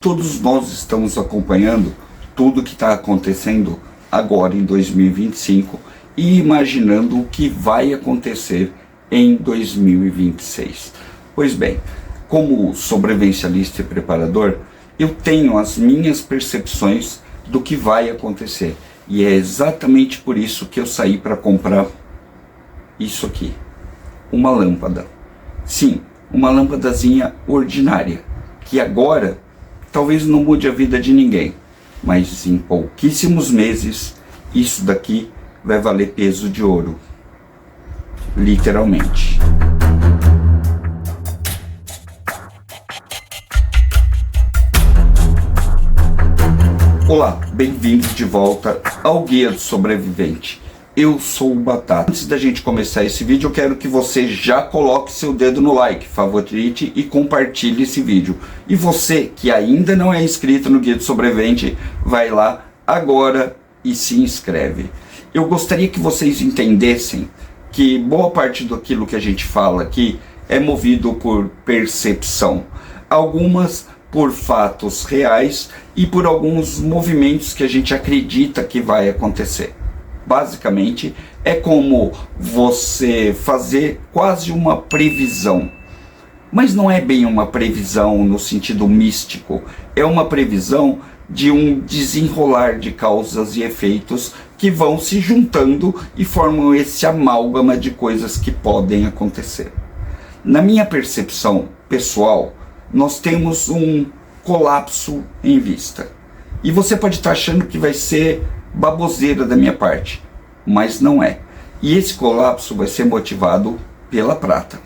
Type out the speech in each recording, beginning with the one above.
Todos nós estamos acompanhando tudo que está acontecendo agora em 2025 e imaginando o que vai acontecer em 2026. Pois bem, como sobrevivencialista e preparador, eu tenho as minhas percepções do que vai acontecer. E é exatamente por isso que eu saí para comprar isso aqui, uma lâmpada. Sim, uma lâmpadazinha ordinária, que agora talvez não mude a vida de ninguém, mas em pouquíssimos meses isso daqui vai valer peso de ouro, literalmente. Olá, bem-vindos de volta ao Guia do Sobrevivente. Eu sou o Batata. Antes da gente começar esse vídeo, eu quero que você já coloque seu dedo no like, favorite e compartilhe esse vídeo. E você que ainda não é inscrito no Guia do Sobrevivente, vai lá agora e se inscreve. Eu gostaria que vocês entendessem que boa parte daquilo que a gente fala aqui é movido por percepção. Algumas por fatos reais e por alguns movimentos que a gente acredita que vai acontecer. Basicamente, é como você fazer quase uma previsão. Mas não é bem uma previsão no sentido místico. É uma previsão de um desenrolar de causas e efeitos que vão se juntando e formam esse amálgama de coisas que podem acontecer. Na minha percepção pessoal, nós temos um colapso em vista. E você pode estar achando que vai ser baboseira da minha parte, mas não é. E esse colapso vai ser motivado pela prata.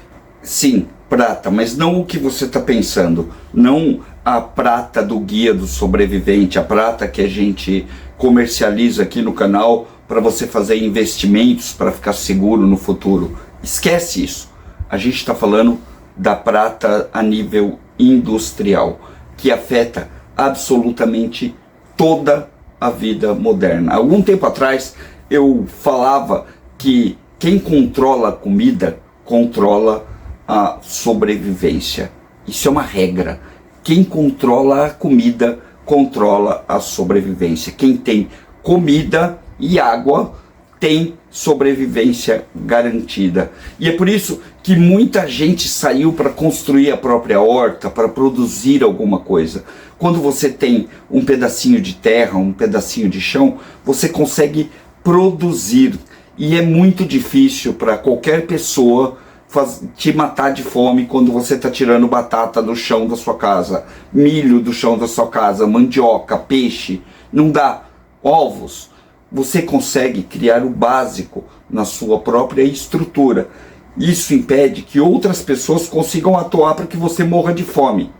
Sim, prata, mas não o que você está pensando. Não a prata do Guia do Sobrevivente, a prata que a gente comercializa aqui no canal para você fazer investimentos para ficar seguro no futuro. Esquece isso. A gente está falando da prata a nível industrial, que afeta absolutamente toda a vida moderna. Algum tempo atrás eu falava que quem controla a comida controla a sobrevivência. Isso é uma regra. Quem controla a comida controla a sobrevivência. Quem tem comida e água tem sobrevivência garantida. E é por isso que muita gente saiu para construir a própria horta, para produzir alguma coisa. Quando você tem um pedacinho de terra, um pedacinho de chão, você consegue produzir. E é muito difícil para qualquer pessoa te matar de fome quando você está tirando batata do chão da sua casa, milho do chão da sua casa, mandioca, peixe. Não dá. Ovos. Você consegue criar o básico na sua própria estrutura. Isso impede que outras pessoas consigam atuar para que você morra de fome.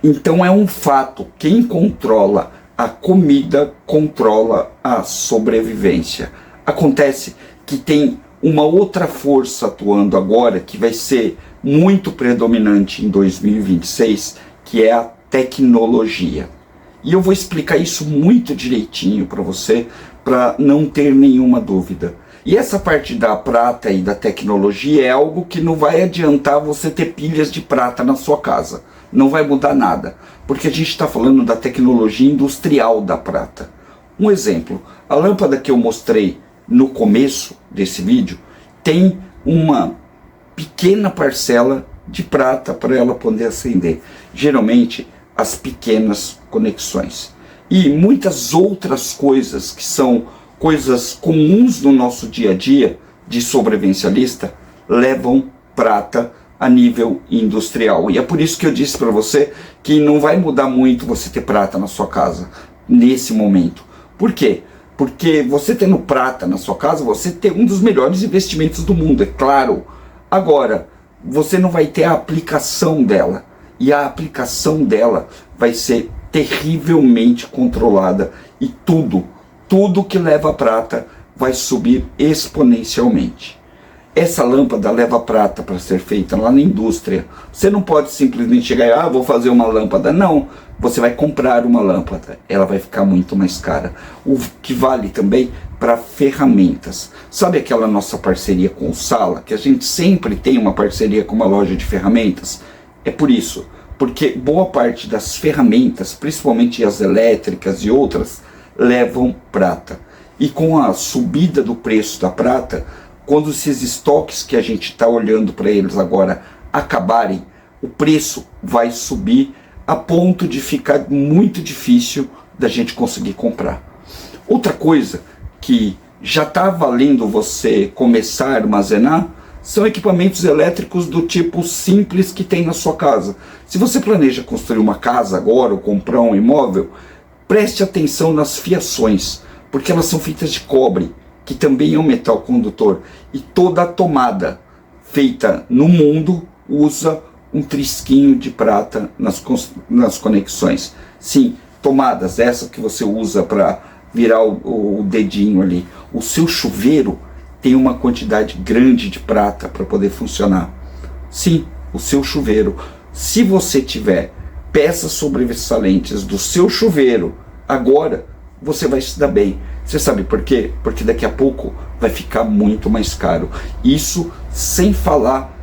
Então é um fato, quem controla a comida controla a sobrevivência. Acontece que tem uma outra força atuando agora que vai ser muito predominante em 2026, que é a tecnologia. E eu vou explicar isso muito direitinho para você, para não ter nenhuma dúvida. E essa parte da prata e da tecnologia é algo que não vai adiantar você ter pilhas de prata na sua casa. Não vai mudar nada, porque a gente está falando da tecnologia industrial da prata. Um exemplo, a lâmpada que eu mostrei no começo desse vídeo tem uma pequena parcela de prata para ela poder acender. Geralmente, as pequenas conexões. E muitas outras coisas que são coisas comuns no nosso dia a dia de sobrevivencialista levam prata a nível industrial. E é por isso que eu disse para você que não vai mudar muito você ter prata na sua casa nesse momento. Por quê? Porque você tendo prata na sua casa, você tem um dos melhores investimentos do mundo, é claro. Agora, você não vai ter a aplicação dela. E a aplicação dela vai ser terrivelmente controlada. E tudo que leva prata vai subir exponencialmente. Essa lâmpada leva prata para ser feita lá na indústria. Você não pode simplesmente chegar e vou fazer uma lâmpada. Não, você vai comprar uma lâmpada. Ela vai ficar muito mais cara. O que vale também para ferramentas. Sabe aquela nossa parceria com o Sala? Que a gente sempre tem uma parceria com uma loja de ferramentas? É por isso. porque boa parte das ferramentas, principalmente as elétricas e outras, levam prata. E com a subida do preço da prata, quando esses estoques que a gente está olhando para eles agora acabarem, o preço vai subir a ponto de ficar muito difícil da gente conseguir comprar. Outra coisa que já está valendo você começar a armazenar são equipamentos elétricos do tipo simples que tem na sua casa. Se você planeja construir uma casa agora ou comprar um imóvel, preste atenção nas fiações, porque elas são feitas de cobre, que também é um metal condutor, e toda a tomada feita no mundo usa um trisquinho de prata nas conexões. Sim, tomadas, essa que você usa para virar o dedinho ali. O seu chuveiro tem uma quantidade grande de prata para poder funcionar. Sim, o seu chuveiro. Se você tiver peças sobressalentes do seu chuveiro agora, você vai se dar bem. Você sabe por quê? Porque daqui a pouco vai ficar muito mais caro. Isso sem falar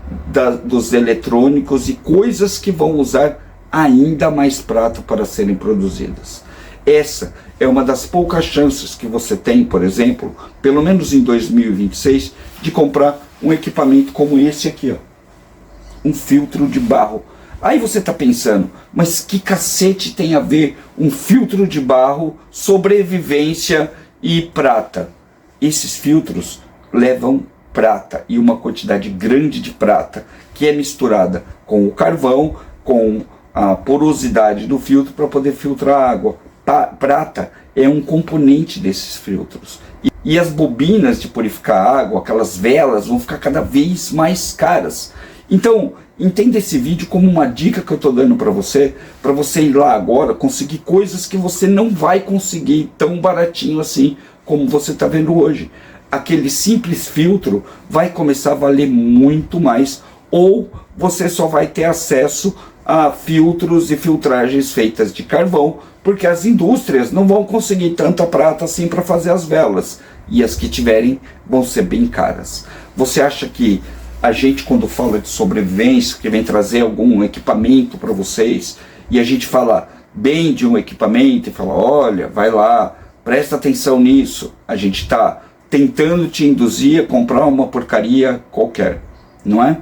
dos eletrônicos e coisas que vão usar ainda mais prata para serem produzidas. Essa é uma das poucas chances que você tem, por exemplo, pelo menos em 2026, de comprar um equipamento como esse aqui, ó, um filtro de barro. Aí você está pensando, mas que cacete tem a ver um filtro de barro, sobrevivência e prata? Esses filtros levam prata, e uma quantidade grande de prata, que é misturada com o carvão, com a porosidade do filtro para poder filtrar a água. Prata é um componente desses filtros. E as bobinas de purificar água, aquelas velas, vão ficar cada vez mais caras. Então, entenda esse vídeo como uma dica que eu estou dando para você ir lá agora, conseguir coisas que você não vai conseguir tão baratinho assim como você está vendo hoje. Aquele simples filtro vai começar a valer muito mais, ou você só vai ter acesso a filtros e filtragens feitas de carvão, porque as indústrias não vão conseguir tanta prata assim para fazer as velas, e as que tiverem vão ser bem caras. Você acha que a gente, quando fala de sobrevivência, que vem trazer algum equipamento para vocês, e a gente fala bem de um equipamento e fala, olha, vai lá, presta atenção nisso, a gente está tentando te induzir a comprar uma porcaria qualquer, não é?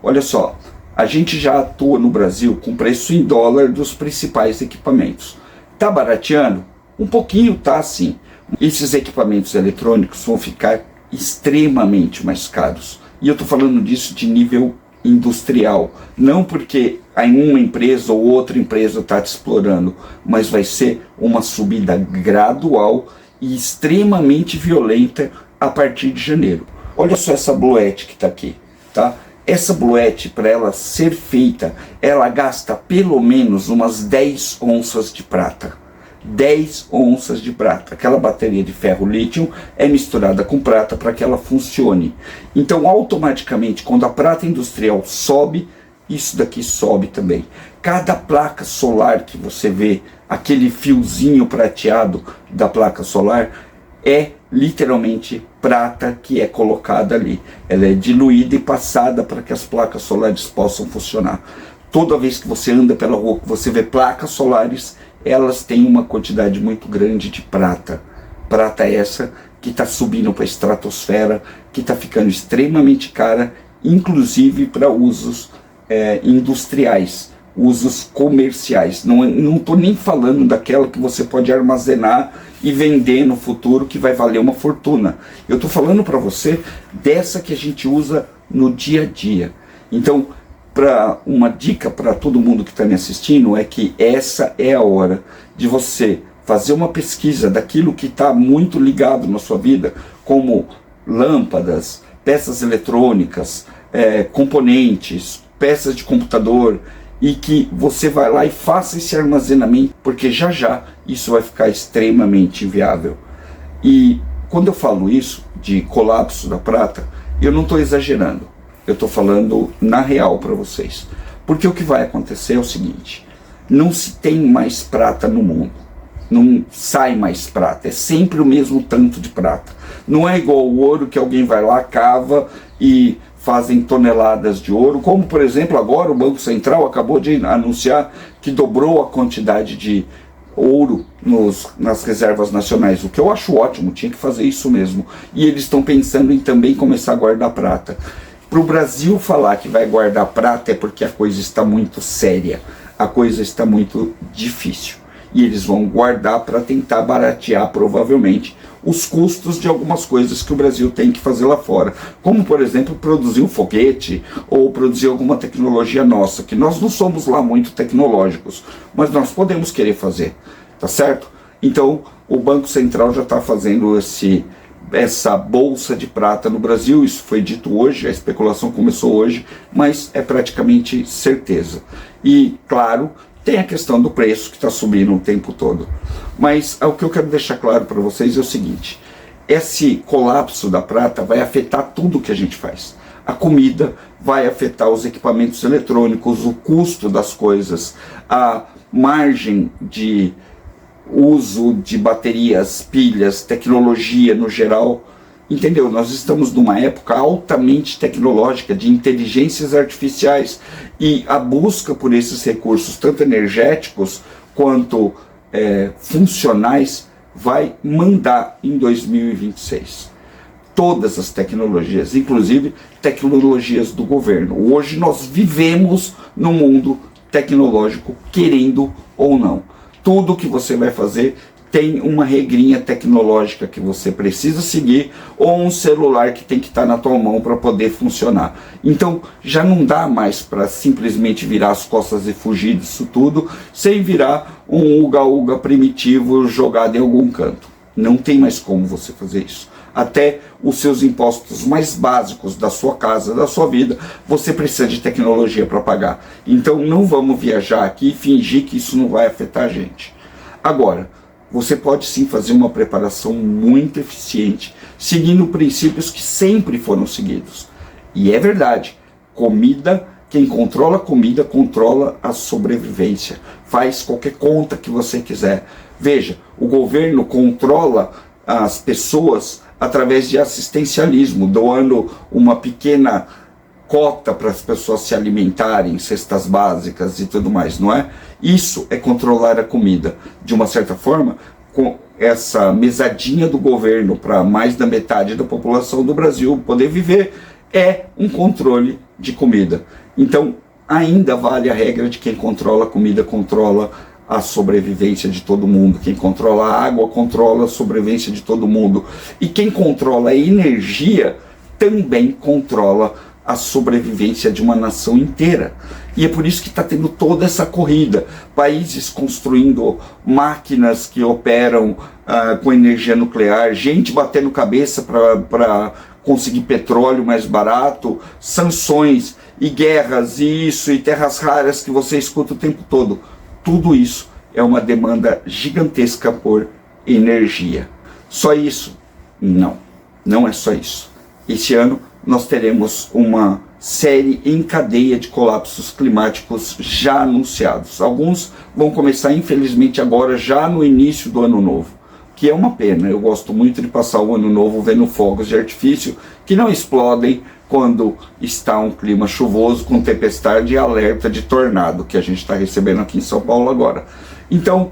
Olha só, a gente já atua no Brasil com preço em dólar dos principais equipamentos. Tá barateando? Um pouquinho tá, sim. Esses equipamentos eletrônicos vão ficar extremamente mais caros. E eu estou falando disso de nível industrial. Não porque uma empresa ou outra empresa está te explorando, mas vai ser uma subida gradual e extremamente violenta a partir de janeiro. Olha só essa bluete que está aqui, tá? Essa bluete, para ela ser feita, ela gasta pelo menos umas 10 onças de prata. 10 onças de prata. Aquela bateria de ferro lítio é misturada com prata para que ela funcione. Então, automaticamente, quando a prata industrial sobe, isso daqui sobe também. Cada placa solar que você vê, aquele fiozinho prateado da placa solar, é literalmente prata que é colocada ali. Ela é diluída e passada para que as placas solares possam funcionar. Toda vez que você anda pela rua, que você vê placas solares, elas têm uma quantidade muito grande de prata. Prata essa que está subindo para a estratosfera, que está ficando extremamente cara, inclusive para usos industriais, usos comerciais. Não estou nem falando daquela que você pode armazenar e vender no futuro, que vai valer uma fortuna. Eu estou falando para você dessa que a gente usa no dia a dia. Então, uma dica para todo mundo que está me assistindo é que essa é a hora de você fazer uma pesquisa daquilo que está muito ligado na sua vida, como lâmpadas, peças eletrônicas, componentes, peças de computador, e que você vai lá e faça esse armazenamento, porque já já isso vai ficar extremamente inviável. E quando eu falo isso de colapso da prata, eu não estou exagerando, eu estou falando na real para vocês, porque o que vai acontecer é o seguinte: não se tem mais prata no mundo, não sai mais prata, é sempre o mesmo tanto de prata. Não é igual o ouro que alguém vai lá, cava e fazem toneladas de ouro, como por exemplo agora o Banco Central acabou de anunciar que dobrou a quantidade de ouro nas reservas nacionais, o que eu acho ótimo, tinha que fazer isso mesmo. E eles estão pensando em também começar a guardar prata. Para o Brasil falar que vai guardar prata é porque a coisa está muito séria, a coisa está muito difícil. E eles vão guardar para tentar baratear provavelmente os custos de algumas coisas que o Brasil tem que fazer lá fora, como por exemplo produzir um foguete ou produzir alguma tecnologia nossa, que nós não somos lá muito tecnológicos, mas nós podemos querer fazer, tá certo? Então o Banco Central já está fazendo essa bolsa de prata no Brasil, isso foi dito hoje, a especulação começou hoje, mas é praticamente certeza. E claro, tem a questão do preço que está subindo o tempo todo. Mas o que eu quero deixar claro para vocês é o seguinte: esse colapso da prata vai afetar tudo que a gente faz. A comida vai afetar os equipamentos eletrônicos, o custo das coisas, a margem de uso de baterias, pilhas, tecnologia no geral. Entendeu? Nós estamos numa época altamente tecnológica, de inteligências artificiais, e a busca por esses recursos, tanto energéticos quanto funcionais, vai mandar em 2026. Todas as tecnologias, inclusive tecnologias do governo. Hoje nós vivemos num mundo tecnológico, querendo ou não. Tudo que você vai fazer tem uma regrinha tecnológica que você precisa seguir, ou um celular que tem que estar na tua mão para poder funcionar. Então já não dá mais para simplesmente virar as costas e fugir disso tudo, sem virar um uga-uga primitivo jogado em algum canto. Não tem mais como você fazer isso. Até os seus impostos mais básicos da sua casa, da sua vida, você precisa de tecnologia para pagar. Então não vamos viajar aqui e fingir que isso não vai afetar a gente. Agora, você pode sim fazer uma preparação muito eficiente, seguindo princípios que sempre foram seguidos. E é verdade, comida, quem controla a comida controla a sobrevivência. Faz qualquer conta que você quiser. Veja, o governo controla as pessoas através de assistencialismo, doando uma pequena cota para as pessoas se alimentarem, cestas básicas e tudo mais, não é? Isso é controlar a comida. De uma certa forma, com essa mesadinha do governo para mais da metade da população do Brasil poder viver, é um controle de comida. Então, ainda vale a regra de quem controla a comida, controla a sobrevivência de todo mundo. Quem controla a água, controla a sobrevivência de todo mundo. E quem controla a energia, também controla a sobrevivência de uma nação inteira. E é por isso que está tendo toda essa corrida. Países construindo máquinas que operam com energia nuclear, gente batendo cabeça para conseguir petróleo mais barato, sanções e guerras e isso, e terras raras que você escuta o tempo todo. Tudo isso é uma demanda gigantesca por energia. Só isso? Não, não é só isso. Esse ano nós teremos uma série em cadeia de colapsos climáticos já anunciados. Alguns vão começar, infelizmente, agora, já no início do ano novo, que é uma pena. Eu gosto muito de passar o ano novo vendo fogos de artifício que não explodem quando está um clima chuvoso, com tempestade e alerta de tornado, que a gente está recebendo aqui em São Paulo agora. Então,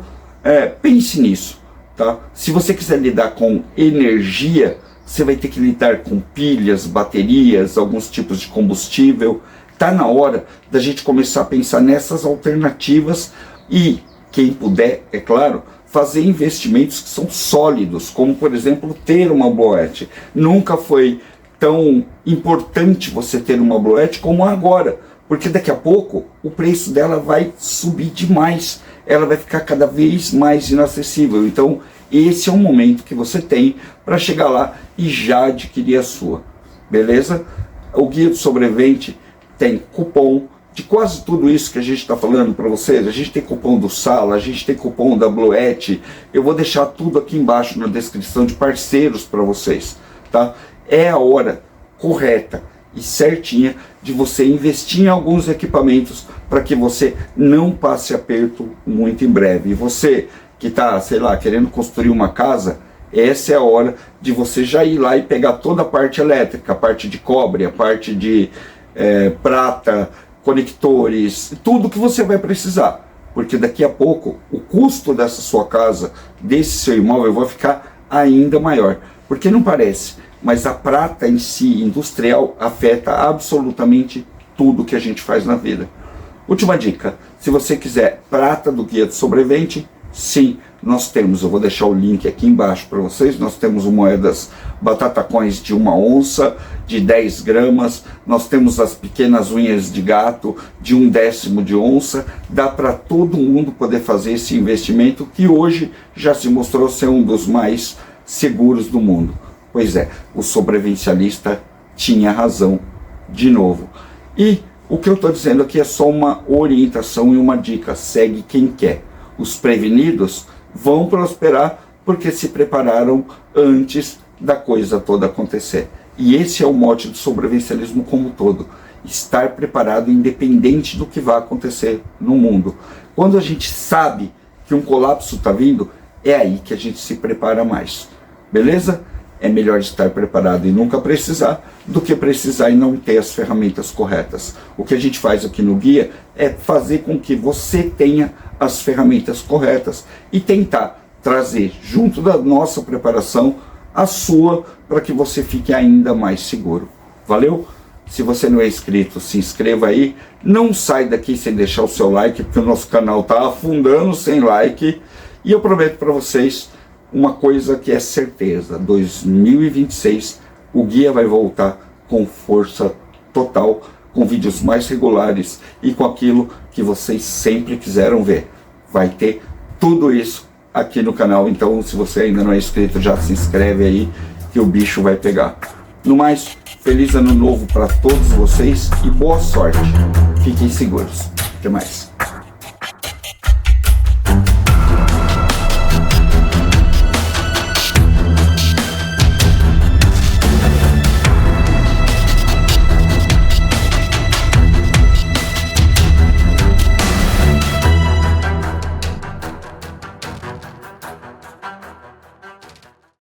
pense nisso, tá? Se você quiser lidar com energia, você vai ter que lidar com pilhas, baterias, alguns tipos de combustível. Está na hora da gente começar a pensar nessas alternativas e, quem puder, é claro, fazer investimentos que são sólidos, como, por exemplo, ter uma Bloet. Nunca foi tão importante você ter uma Bloet como agora, porque daqui a pouco o preço dela vai subir demais, ela vai ficar cada vez mais inacessível. Então, esse é um momento que você tem para chegar lá e já adquirir a sua, beleza? O Guia do Sobrevivente tem cupom de quase tudo isso que a gente está falando para vocês. A gente tem cupom do Sala, a gente tem cupom da Bloet. Eu vou deixar tudo aqui embaixo na descrição de parceiros para vocês, tá? É a hora correta e certinha de você investir em alguns equipamentos para que você não passe aperto muito em breve. E você que está, sei lá, querendo construir uma casa, essa é a hora de você já ir lá e pegar toda a parte elétrica, a parte de cobre, a parte de prata, conectores, tudo que você vai precisar. Porque daqui a pouco o custo dessa sua casa, desse seu imóvel, vai ficar ainda maior. Porque não parece, mas a prata em si, industrial, afeta absolutamente tudo que a gente faz na vida. Última dica, se você quiser prata do Guia do Sobrevivente, sim, nós temos, eu vou deixar o link aqui embaixo para vocês, nós temos moedas batata coins de 1 onça, de 10 gramas, nós temos as pequenas unhas de gato de 1/10 de onça, dá para todo mundo poder fazer esse investimento que hoje já se mostrou ser um dos mais seguros do mundo. Pois é, o sobrevivencialista tinha razão de novo. E o que eu estou dizendo aqui é só uma orientação e uma dica, segue quem quer. Os prevenidos vão prosperar porque se prepararam antes da coisa toda acontecer. E esse é o mote do sobrevivencialismo como um todo. Estar preparado independente do que vai acontecer no mundo. Quando a gente sabe que um colapso está vindo, é aí que a gente se prepara mais. Beleza? É melhor estar preparado e nunca precisar do que precisar e não ter as ferramentas corretas. O que a gente faz aqui no guia é fazer com que você tenha as ferramentas corretas e tentar trazer junto da nossa preparação a sua para que você fique ainda mais seguro. Valeu? Se você não é inscrito, se inscreva aí. Não sai daqui sem deixar o seu like, porque o nosso canal está afundando sem like. E eu prometo para vocês uma coisa que é certeza: 2026 o guia vai voltar com força total, com vídeos mais regulares e com aquilo que vocês sempre quiseram ver. Vai ter tudo isso aqui no canal, então se você ainda não é inscrito, já se inscreve aí que o bicho vai pegar. No mais, feliz ano novo para todos vocês e boa sorte. Fiquem seguros. Até mais.